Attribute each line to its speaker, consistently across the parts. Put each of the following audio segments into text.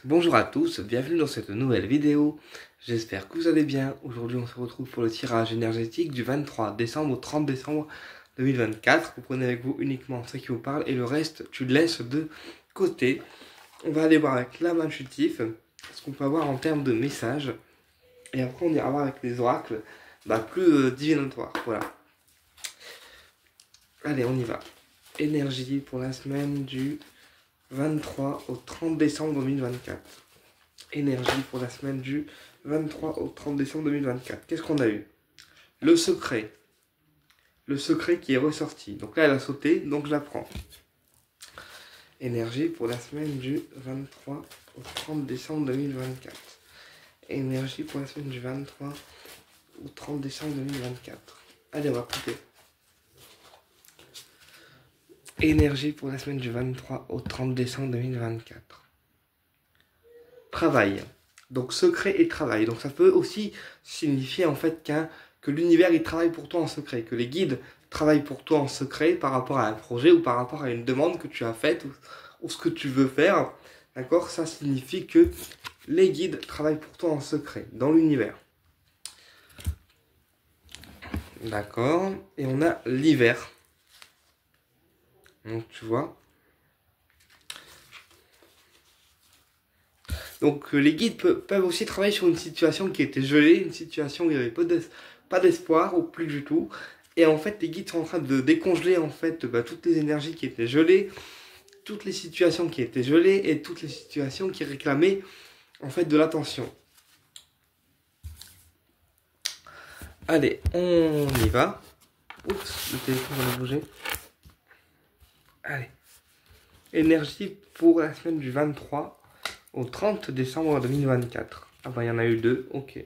Speaker 1: Bonjour à tous, bienvenue dans cette nouvelle vidéo. J'espère que vous allez bien. Aujourd'hui, on se retrouve pour le tirage énergétique du 23 décembre au 30 décembre 2024. Vous prenez avec vous uniquement ce qui vous parle et le reste, tu le laisses de côté. On va aller voir avec l'âme intuitif ce qu'on peut avoir en termes de messages. Et après, on ira voir avec les oracles plus divinatoires. Voilà. Allez, on y va. Énergie pour la semaine du 23 au 30 décembre 2024. Énergie pour la semaine du 23 au 30 décembre 2024. Qu'est-ce qu'on a eu? Le secret. Le secret qui est ressorti. Donc là, elle a sauté, donc je la prends. Énergie pour la semaine du 23 au 30 décembre 2024. Énergie pour la semaine du 23 au 30 décembre 2024. Allez, on va couper. Énergie pour la semaine du 23 au 30 décembre 2024. Travail. Donc secret et travail. Donc ça peut aussi signifier en fait que l'univers il travaille pour toi en secret, que les guides travaillent pour toi en secret par rapport à un projet ou par rapport à une demande que tu as faite ou ce que tu veux faire. D'accord? Ça signifie que les guides travaillent pour toi en secret dans l'univers. D'accord? Et on a l'hiver. Donc tu vois. Donc les guides peuvent aussi travailler sur une situation qui était gelée, une situation où il n'y avait pas d'espoir ou plus du tout. Et en fait, les guides sont en train de décongeler en fait toutes les énergies qui étaient gelées, toutes les situations qui étaient gelées et toutes les situations qui réclamaient en fait de l'attention. Allez, on y va. Oups, le téléphone va bouger. Allez. Énergie pour la semaine du 23 au 30 décembre 2024. Ah bah il y en a eu deux, ok.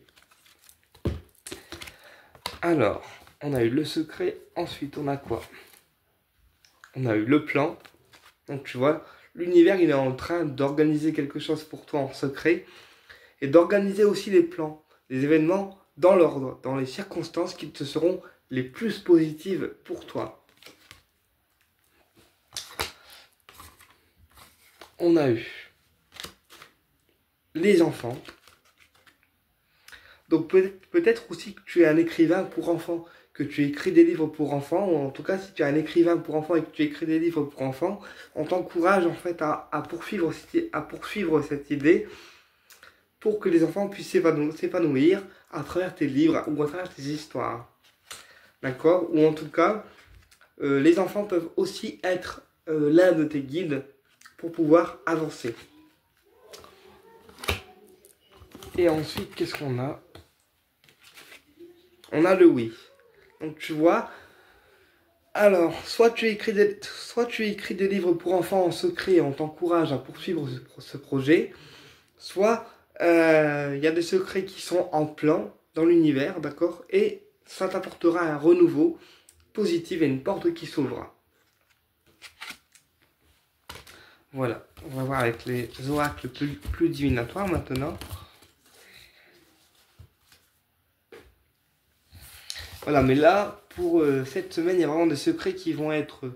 Speaker 1: Alors, on a eu le secret, ensuite on a quoi? On a eu le plan. Donc tu vois, l'univers il est en train d'organiser quelque chose pour toi en secret et d'organiser aussi les plans, les événements dans l'ordre, dans les circonstances qui te seront les plus positives pour toi. On a eu les enfants. Donc peut-être aussi que tu es un écrivain pour enfants, que tu écris des livres pour enfants, ou en tout cas si tu es un écrivain pour enfants et que tu écris des livres pour enfants, on t'encourage en fait à poursuivre cette idée pour que les enfants puissent s'épanouir à travers tes livres ou à travers tes histoires. D'accord? Ou en tout cas, les enfants peuvent aussi être l'un de tes guides pour pouvoir avancer. Et ensuite, qu'est-ce qu'on a? On a le oui. Donc tu vois, alors, soit tu écris des livres pour enfants en secret et on t'encourage à poursuivre ce projet, soit il y a des secrets qui sont en plan dans l'univers, d'accord? Et ça t'apportera un renouveau positif et une porte qui s'ouvrira. Voilà, on va voir avec les oracles plus divinatoires maintenant. Voilà, mais là, pour cette semaine, il y a vraiment des secrets qui vont être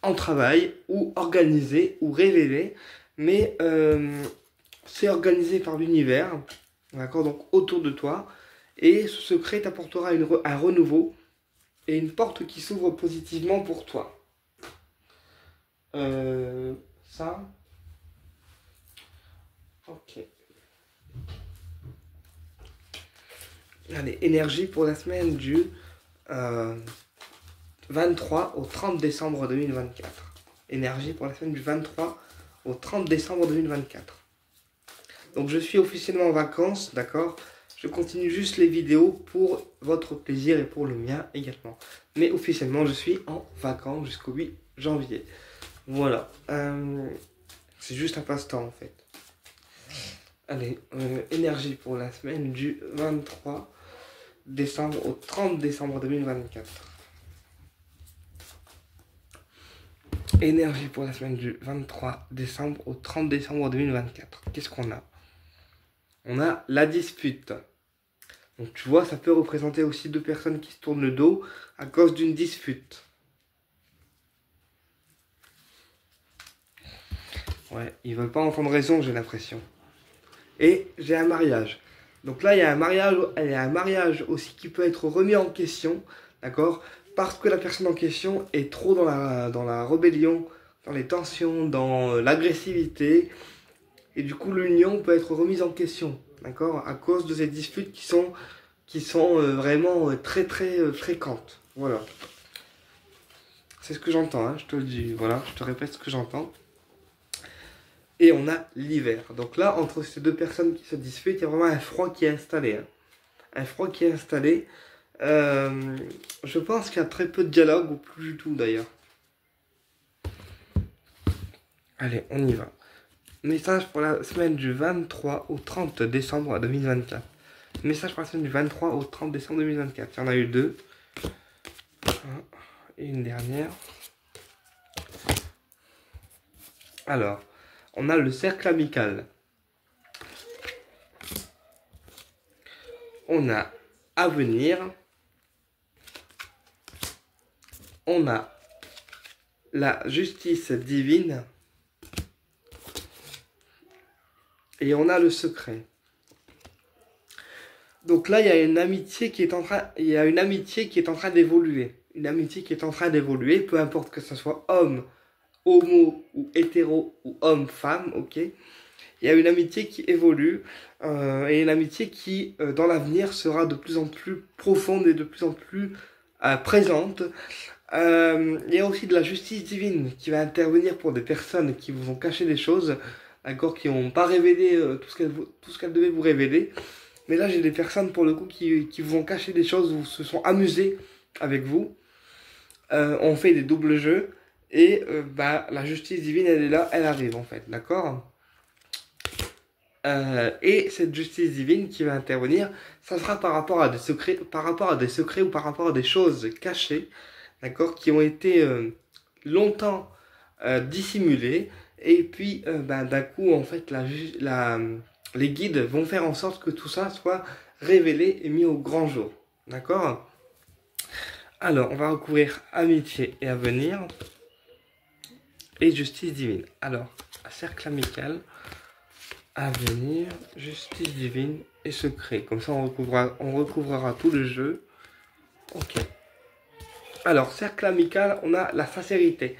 Speaker 1: en travail, ou organisés, ou révélés. Mais c'est organisé par l'univers, d'accord, donc autour de toi. Et ce secret t'apportera un renouveau et une porte qui s'ouvre positivement pour toi. Ça. Ok. Allez, énergie pour la semaine du 23 au 30 décembre 2024. Énergie pour la semaine du 23 au 30 décembre 2024. Donc je suis officiellement en vacances, d'accord? Je continue juste les vidéos pour votre plaisir et pour le mien également. Mais officiellement, je suis en vacances jusqu'au 8 janvier. Voilà. C'est juste un passe-temps en fait. Allez, énergie pour la semaine du 23 décembre au 30 décembre 2024. Énergie pour la semaine du 23 décembre au 30 décembre 2024. Qu'est-ce qu'on a? On a la dispute. Donc tu vois, ça peut représenter aussi deux personnes qui se tournent le dos à cause d'une dispute. Ouais, ils veulent pas entendre raison, j'ai l'impression. et j'ai un mariage. Donc là, il y a un mariage aussi qui peut être remis en question, d'accord? Parce que la personne en question est trop dans la rébellion, dans les tensions, dans l'agressivité, et du coup, l'union peut être remise en question, d'accord? À cause de ces disputes qui sont vraiment très très fréquentes. Voilà. C'est ce que j'entends, hein, je te le dis, voilà, je te répète ce que j'entends. Et on a l'hiver. Donc là, entre ces deux personnes qui se disputent, il y a vraiment un froid qui est installé, hein. Un froid qui est installé. Je pense qu'il y a très peu de dialogue, ou plus du tout d'ailleurs. Allez, on y va. Message pour la semaine du 23 au 30 décembre 2024. Message pour la semaine du 23 au 30 décembre 2024. Il y en a eu deux. Et une dernière. Alors, on a le cercle amical. On a avenir. On a la justice divine. Et on a le secret. Donc là, il y a une amitié qui est en train, il y a une amitié qui est en train d'évoluer. Une amitié qui est en train d'évoluer, peu importe que ce soit homme, homo ou hétéro ou homme-femme, ok. Il y a une amitié qui évolue et une amitié qui, dans l'avenir, sera de plus en plus profonde et de plus en plus présente. Il y a aussi de la justice divine qui va intervenir pour des personnes qui vous ont caché des choses, d'accord, qui n'ont pas révélé tout ce qu'elles devaient vous révéler. Mais là, j'ai des personnes, pour le coup, qui vous ont caché des choses, ou se sont amusées avec vous, ont fait des doubles jeux, et bah, la justice divine, elle est là, elle arrive, en fait, d'accord? Et cette justice divine qui va intervenir, ça sera par rapport à des secrets, ou par rapport à des choses cachées, d'accord, qui ont été longtemps dissimulées, et puis bah, d'un coup, en fait, les guides vont faire en sorte que tout ça soit révélé et mis au grand jour, d'accord? Alors, on va recouvrir amitié et avenir, et justice divine. Alors, cercle amical, avenir, justice divine et secret. Comme ça, on recouvrera tout le jeu. Ok. Alors, cercle amical, on a la sincérité.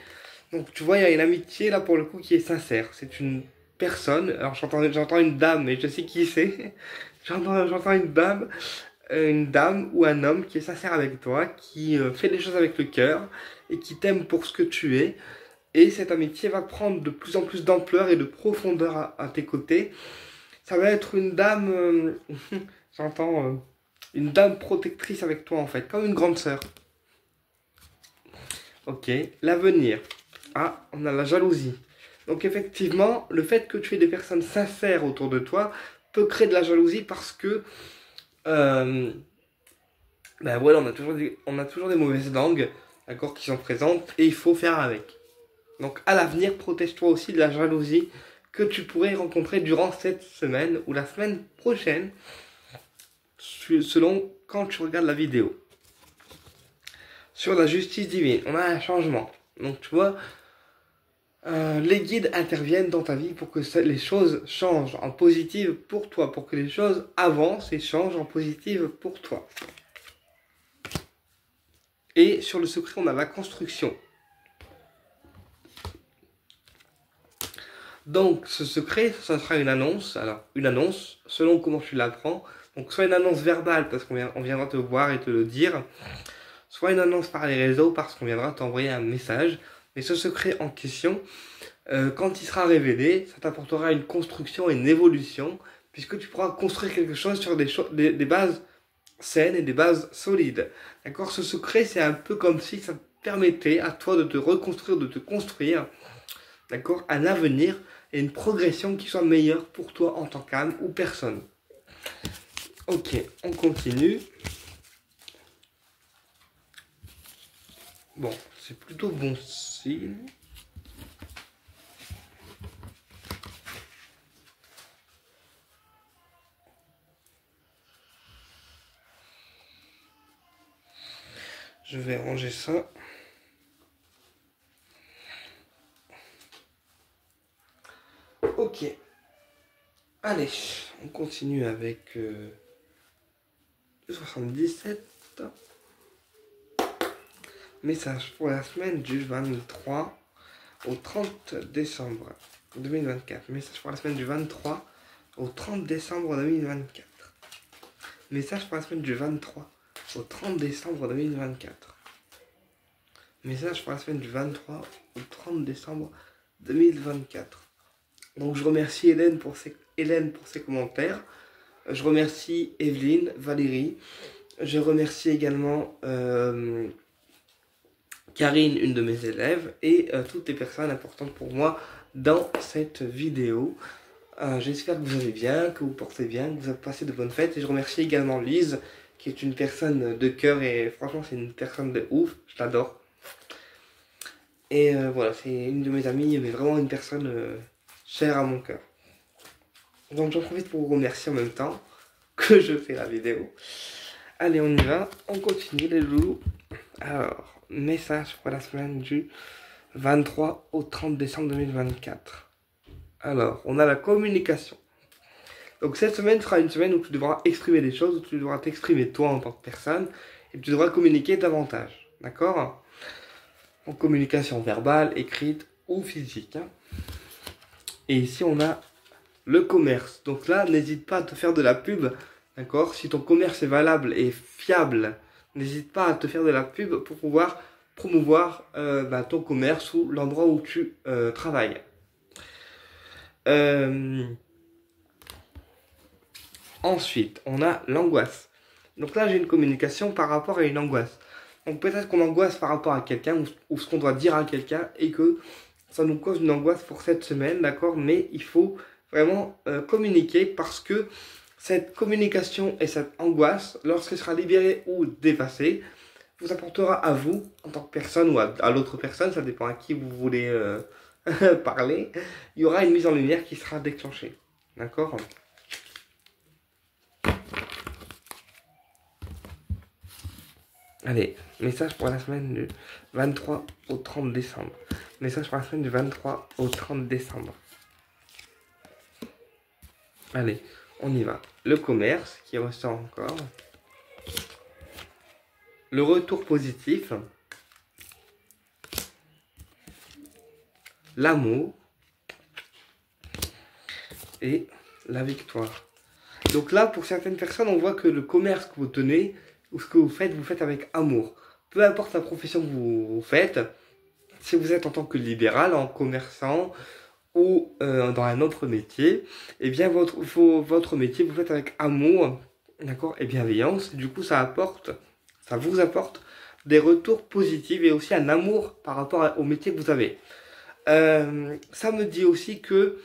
Speaker 1: Donc, tu vois, il y a une amitié, là, pour le coup, qui est sincère. C'est une personne. Alors, j'entends une dame, mais je sais qui c'est. J'entends une dame ou un homme qui est sincère avec toi, qui fait des choses avec le cœur et qui t'aime pour ce que tu es. Et cette amitié va prendre de plus en plus d'ampleur et de profondeur à tes côtés. Ça va être une dame, j'entends, une dame protectrice avec toi en fait, comme une grande sœur. Ok, l'avenir. Ah, on a la jalousie. Donc effectivement, le fait que tu aies des personnes sincères autour de toi peut créer de la jalousie parce que, ben voilà, on a toujours des mauvaises langues, d'accord, qui sont présentes et il faut faire avec. Donc à l'avenir, protège-toi aussi de la jalousie que tu pourrais rencontrer durant cette semaine ou la semaine prochaine, selon quand tu regardes la vidéo. Sur la justice divine, on a un changement. Donc tu vois, les guides interviennent dans ta vie pour que les choses changent en positive pour toi, pour que les choses avancent et changent en positive pour toi. Et sur le secret, on a la construction. Donc, ce secret, ça sera une annonce. Alors, une annonce, selon comment tu l'apprends. Donc, soit une annonce verbale, parce qu'on viendra te voir et te le dire. Soit une annonce par les réseaux, parce qu'on viendra t'envoyer un message. Mais ce secret en question, quand il sera révélé, ça t'apportera une construction et une évolution, puisque tu pourras construire quelque chose sur des bases saines et des bases solides. D'accord? Ce secret, c'est un peu comme si ça te permettait à toi de te reconstruire, de te construire, d'accord, un avenir et une progression qui soit meilleure pour toi en tant qu'âme ou personne. Ok, on continue. Bon, c'est plutôt bon signe. Je vais ranger ça. Ok. Allez, on continue avec 77. Message pour la semaine du 23 au 30 décembre 2024. Message pour la semaine du 23 au 30 décembre 2024. Message pour la semaine du 23 au 30 décembre 2024. Message pour la semaine du 23 au 30 décembre 2024. Donc je remercie Hélène pour ses commentaires. Je remercie Evelyne, Valérie. Je remercie également Karine, une de mes élèves, et toutes les personnes importantes pour moi dans cette vidéo. J'espère que vous allez bien, que vous portez bien, que vous avez passé de bonnes fêtes. Et je remercie également Lise, qui est une personne de cœur, et franchement c'est une personne de ouf, je l'adore. Et voilà, c'est une de mes amies, mais vraiment une personne chère à mon cœur. Donc j'en profite pour vous remercier en même temps que je fais la vidéo. Allez, on y va, on continue les loulous. Alors, message pour la semaine du 23 au 30 décembre 2024. Alors, on a la communication. Donc cette semaine sera une semaine où tu devras exprimer des choses, où tu devras t'exprimer toi en tant que personne, et tu devras communiquer davantage. D'accord? En communication verbale, écrite ou physique. Et ici on a le commerce. Donc là, n'hésite pas à te faire de la pub. D'accord? Si ton commerce est valable et fiable, n'hésite pas à te faire de la pub pour pouvoir promouvoir ton commerce ou l'endroit où tu travailles. Ensuite, on a l'angoisse. Donc là, j'ai une communication par rapport à une angoisse. Donc peut-être qu'on angoisse par rapport à quelqu'un ou ce qu'on doit dire à quelqu'un et que ça nous cause une angoisse pour cette semaine, d'accord? Mais il faut vraiment communiquer parce que cette communication et cette angoisse, lorsqu'elle sera libérée ou dépassée, vous apportera à vous, en tant que personne ou à l'autre personne, ça dépend à qui vous voulez parler, il y aura une mise en lumière qui sera déclenchée. D'accord? Allez, message pour la semaine du 23 au 30 décembre. Message pour la semaine du 23 au 30 décembre. Allez, on y va. Le commerce qui ressort encore. Le retour positif. L'amour. Et la victoire. Donc là, pour certaines personnes, on voit que le commerce que vous tenez, ou ce que vous faites avec amour. Peu importe la profession que vous faites, si vous êtes en tant que libéral, en commerçant, ou dans un autre métier, eh bien votre métier vous faites avec amour, d'accord, et bienveillance. Du coup, ça vous apporte des retours positifs et aussi un amour par rapport au métier que vous avez. Ça me dit aussi que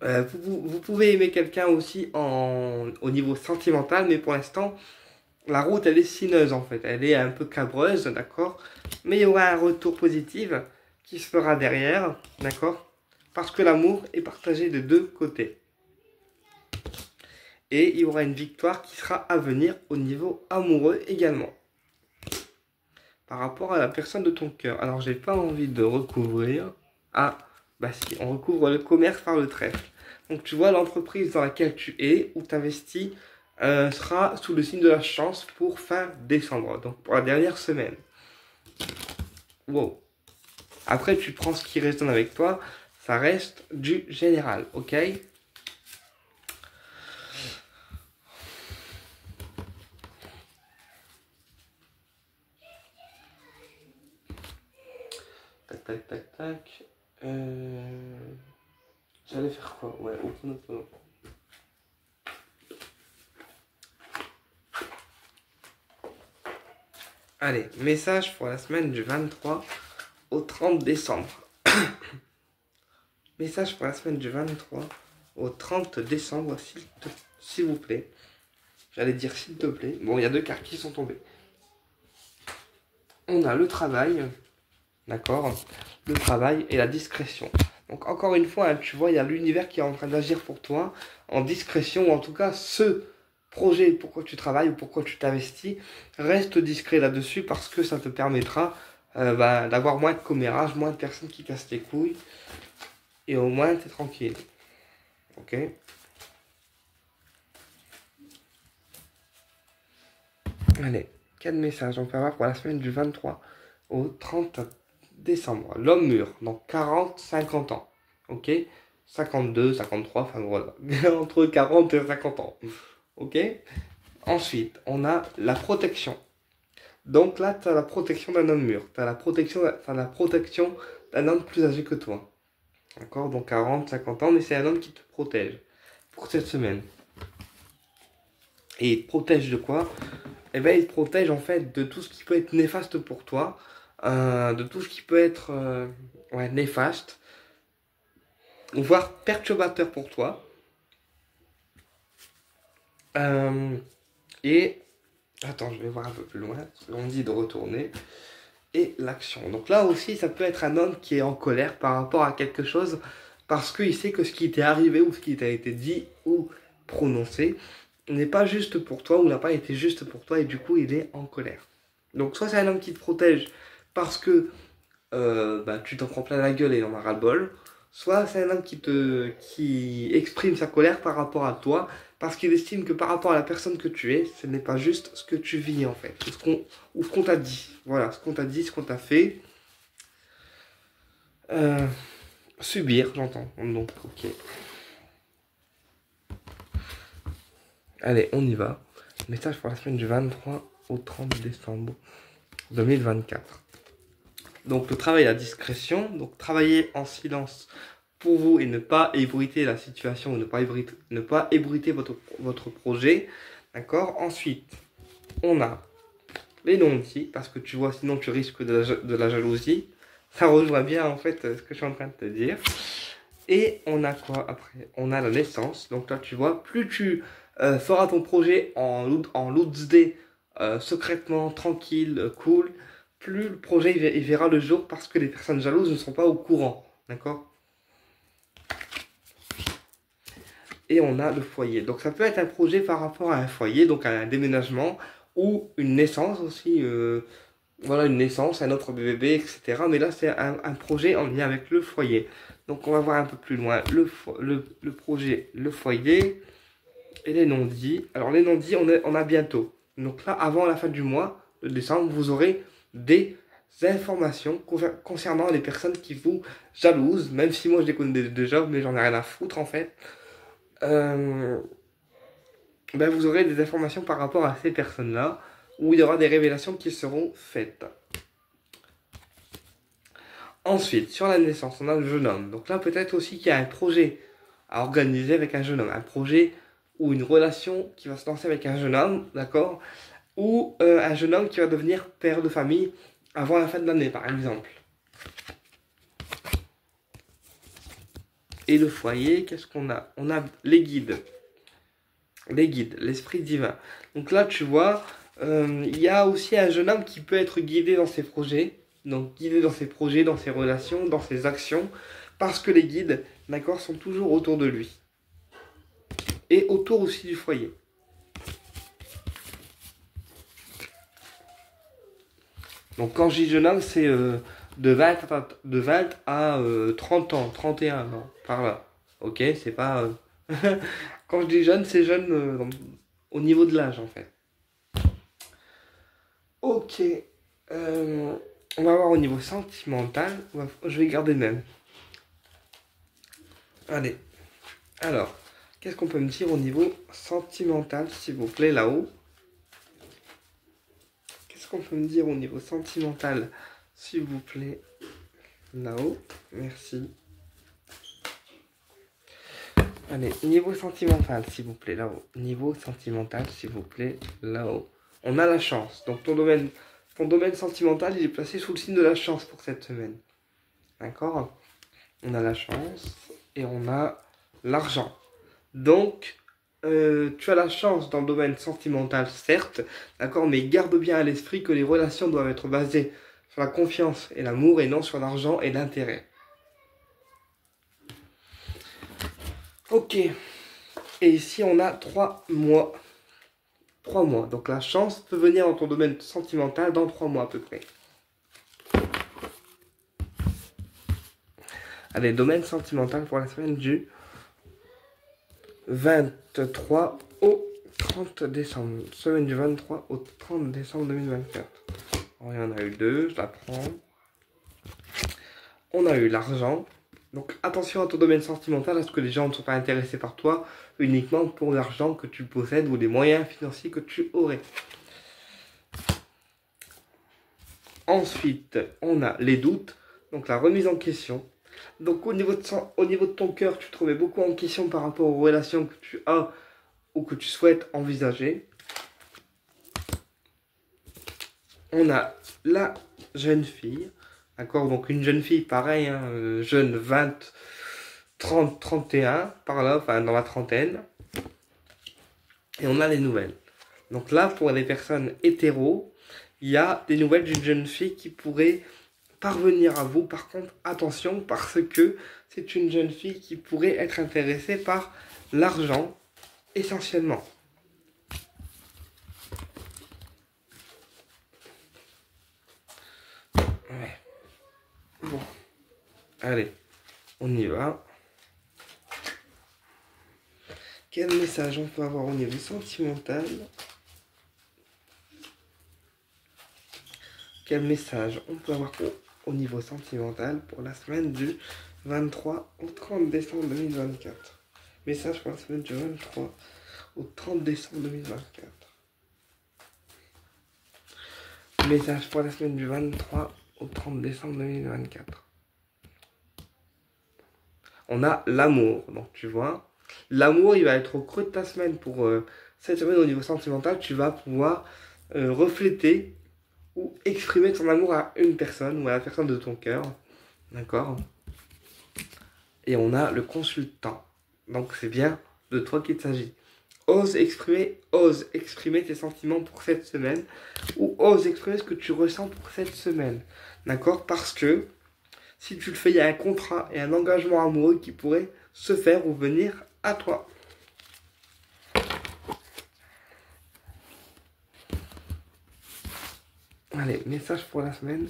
Speaker 1: vous pouvez aimer quelqu'un aussi au niveau sentimental, mais pour l'instant, la route, elle est sinueuse en fait. Elle est un peu cabreuse, d'accord? Mais il y aura un retour positif qui se fera derrière, d'accord? Parce que l'amour est partagé de deux côtés. Et il y aura une victoire qui sera à venir au niveau amoureux également. Par rapport à la personne de ton cœur. Alors, j'ai pas envie de recouvrir. Ah, bah si, on recouvre le commerce par le trèfle. Donc, tu vois, l'entreprise dans laquelle tu es, où tu investis, sera sous le signe de la chance pour fin décembre, donc pour la dernière semaine. Wow. Après, tu prends ce qui résonne avec toi, ça reste du général, ok? Tac, tac, tac, tac. J'allais faire quoi? Ouais, Ho'oponopono. Allez, message pour la semaine du 23 au 30 décembre. Message pour la semaine du 23 au 30 décembre, s'il vous plaît. J'allais dire s'il te plaît. Bon, il y a deux cartes qui sont tombées. On a le travail, d'accord? Le travail et la discrétion. Donc encore une fois, hein, tu vois, il y a l'univers qui est en train d'agir pour toi en discrétion, ou en tout cas ce projet, pourquoi tu travailles ou pourquoi tu t'investis, reste discret là-dessus parce que ça te permettra d'avoir moins de commérages, moins de personnes qui cassent tes couilles. Et au moins, tu es tranquille. Ok? Allez, 4 messages. On peut avoir pour la semaine du 23 au 30 décembre. L'homme mûr, donc 40, 50 ans. Ok? 52, 53, enfin voilà. Entre 40 et 50 ans. Ok? Ensuite, on a la protection. Donc là, tu as la protection d'un homme mûr. Tu as la protection d'un homme plus âgé que toi. D'accord? Donc 40, 50 ans, mais c'est un homme qui te protège pour cette semaine. Et il te protège de quoi? Eh bien, il te protège en fait de tout ce qui peut être néfaste pour toi, de tout ce qui peut être ouais, néfaste, voire perturbateur pour toi. Et attends, je vais voir un peu plus loin. On dit de retourner. Et l'action. Donc là aussi, ça peut être un homme qui est en colère par rapport à quelque chose parce qu'il sait que ce qui t'est arrivé ou ce qui t'a été dit ou prononcé n'est pas juste pour toi ou n'a pas été juste pour toi et du coup il est en colère. Donc soit c'est un homme qui te protège parce que bah, tu t'en prends plein la gueule et il en a ras-le-bol, soit c'est un homme qui exprime sa colère par rapport à toi parce qu'il estime que par rapport à la personne que tu es, ce n'est pas juste ce que tu vis en fait, ou ce qu'on t'a dit. Voilà, ce qu'on t'a dit, ce qu'on t'a fait. Subir, j'entends. Donc, ok. Allez, on y va. Message pour la semaine du 23 au 30 décembre 2024. Donc, le travail à discrétion. Donc, travailler en silence pour vous et ne pas ébruiter la situation ou ne pas ébruiter votre projet. D'accord? Ensuite, on a les non-dits, parce que tu vois, sinon tu risques de la jalousie. Ça rejoint bien en fait ce que je suis en train de te dire. Et on a quoi après? On a la naissance. Donc là, tu vois, plus tu feras ton projet en Loot's Day, secrètement, tranquille, cool, plus le projet il verra le jour parce que les personnes jalouses ne sont pas au courant. D'accord? Et on a le foyer. Donc ça peut être un projet par rapport à un foyer, donc à un déménagement ou une naissance aussi. Voilà, une naissance, un autre bébé, etc. Mais là, c'est un projet en lien avec le foyer. Donc on va voir un peu plus loin le projet, le foyer et les non-dits. Alors les non-dits, on a bientôt. Donc là, avant la fin du mois de décembre, vous aurez des informations concernant les personnes qui vous jalousent, même si moi je les connais déjà, mais j'en ai rien à foutre en fait. Ben vous aurez des informations par rapport à ces personnes-là, où il y aura des révélations qui seront faites. Ensuite, sur la naissance, on a le jeune homme. Donc là, peut-être aussi qu'il y a un projet à organiser avec un jeune homme. Un projet ou une relation qui va se lancer avec un jeune homme, d'accord? Ou un jeune homme qui va devenir père de famille avant la fin de l'année, par exemple. Et le foyer, qu'est-ce qu'on a? On a les guides. Les guides, l'esprit divin. Donc là, tu vois, il y a aussi un jeune homme qui peut être guidé dans ses projets. Donc guidé dans ses projets, dans ses relations, dans ses actions. Parce que les guides, d'accord, sont toujours autour de lui. Et autour aussi du foyer. Donc quand je dis jeune homme, c'est de 20 à 30 ans, 31 ans, par là. Ok, c'est pas... Quand je dis jeune, c'est jeune au niveau de l'âge en fait. Ok. On va voir au niveau sentimental. Je vais garder le même. Allez. Alors, qu'est-ce qu'on peut me dire au niveau sentimental, s'il vous plaît, là-haut? Qu'est-ce qu'on peut me dire au niveau sentimental, s'il vous plaît, là-haut? Merci. Allez, niveau sentimental, s'il vous plaît, là-haut. Niveau sentimental, s'il vous plaît, là-haut. On a la chance. Donc, ton domaine sentimental, il est placé sous le signe de la chance pour cette semaine. D'accord? On a la chance et on a l'argent. Donc, tu as la chance dans le domaine sentimental, certes, d'accord, mais garde bien à l'esprit que les relations doivent être basées sur la confiance et l'amour et non sur l'argent et l'intérêt. Ok. Et ici, on a 3 mois. 3 mois. Donc, la chance peut venir dans ton domaine sentimental dans 3 mois à peu près. Allez, domaine sentimental pour la semaine du 23 au 30 décembre. Semaine du 23 au 30 décembre 2024. Alors, il y en a eu deux, je la prends. On a eu l'argent. Donc attention à ton domaine sentimental, à ce que les gens ne sont pas intéressés par toi uniquement pour l'argent que tu possèdes ou les moyens financiers que tu aurais. Ensuite, on a les doutes, donc la remise en question. Donc au niveau de ton cœur, tu te remets beaucoup en question par rapport aux relations que tu as ou que tu souhaites envisager. On a la jeune fille, d'accord, donc une jeune fille pareil, hein, jeune 20, 30, 31, par là, enfin dans la trentaine. Et on a les nouvelles. Donc là, pour les personnes hétéros, il y a des nouvelles d'une jeune fille qui pourrait parvenir à vous. Par contre, attention, parce que c'est une jeune fille qui pourrait être intéressée par l'argent, essentiellement. Ouais. Bon. Allez, on y va. Quel message on peut avoir au niveau sentimental? Quel message on peut avoir au niveau sentimental pour la semaine du 23 au 30 décembre 2024? Message pour la semaine du 23 au 30 décembre 2024. Message pour la semaine du 23 au 30 décembre 2024. On a l'amour, donc tu vois. L'amour, il va être au creux de ta semaine pour cette semaine au niveau sentimental. Tu vas pouvoir refléter ou exprimer ton amour à une personne ou à la personne de ton cœur. D'accord? Et on a le consultant. Donc c'est bien de toi qu'il s'agit. Ose exprimer tes sentiments pour cette semaine ou ose exprimer ce que tu ressens pour cette semaine. D'accord? Parce que si tu le fais, il y a un contrat et un engagement amoureux qui pourrait se faire ou venir à toi. Allez, message pour la semaine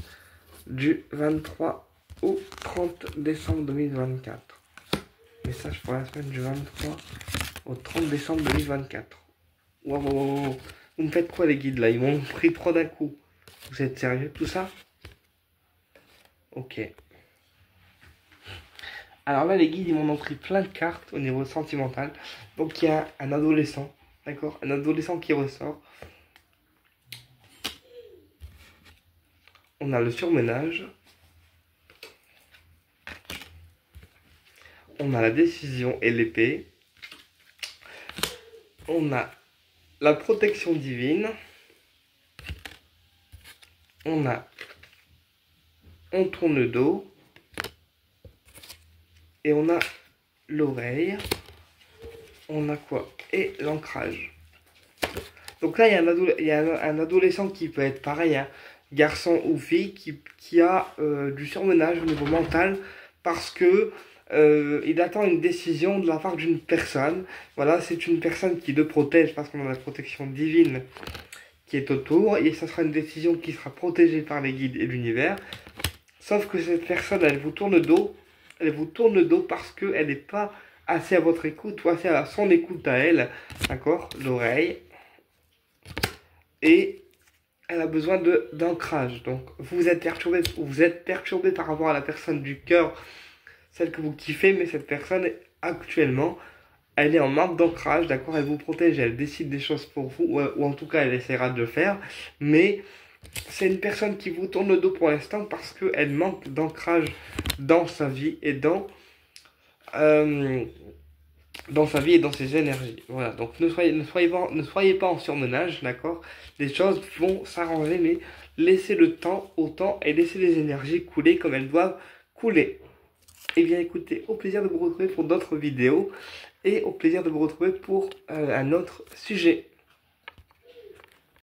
Speaker 1: du 23 au 30 décembre 2024. Message pour la semaine du 23 au 30 décembre 2024. Wow, wow, wow. Vous me faites quoi les guides là? Ils m'ont pris 3 d'un coup. Vous êtes sérieux tout ça? Ok. Alors là les guides ils m'ont pris plein de cartes au niveau sentimental. Donc il y a un adolescent. D'accord? Un adolescent qui ressort. On a le surmenage. On a la décision et l'épée. On a la protection divine. On tourne le dos. Et on a l'oreille. On a quoi? Et l'ancrage. Donc là, il y a un adolescent qui peut être pareil, hein, garçon ou fille, qui a du surmenage au niveau mental parce que il attend une décision de la part d'une personne. Voilà, c'est une personne qui le protège parce qu'on a la protection divine qui est autour. Et ça sera une décision qui sera protégée par les guides et l'univers. Sauf que cette personne, elle vous tourne le dos. Elle vous tourne le dos parce qu'elle n'est pas assez à votre écoute ou assez à son écoute à elle. D'accord? L'oreille. Et elle a besoin d'ancrage. Donc vous êtes perturbé par rapport à la personne du cœur, celle que vous kiffez, mais cette personne actuellement, elle est en manque d'ancrage, d'accord? Elle vous protège, elle décide des choses pour vous, ou en tout cas elle essaiera de le faire, mais c'est une personne qui vous tourne le dos pour l'instant parce qu'elle manque d'ancrage dans sa vie et dans sa vie et dans ses énergies. Voilà, donc ne soyez pas en surmenage, d'accord? Les choses vont s'arranger, mais laissez le temps au temps et laissez les énergies couler comme elles doivent couler. Et bien écoutez, au plaisir de vous retrouver pour d'autres vidéos et au plaisir de vous retrouver pour un autre sujet.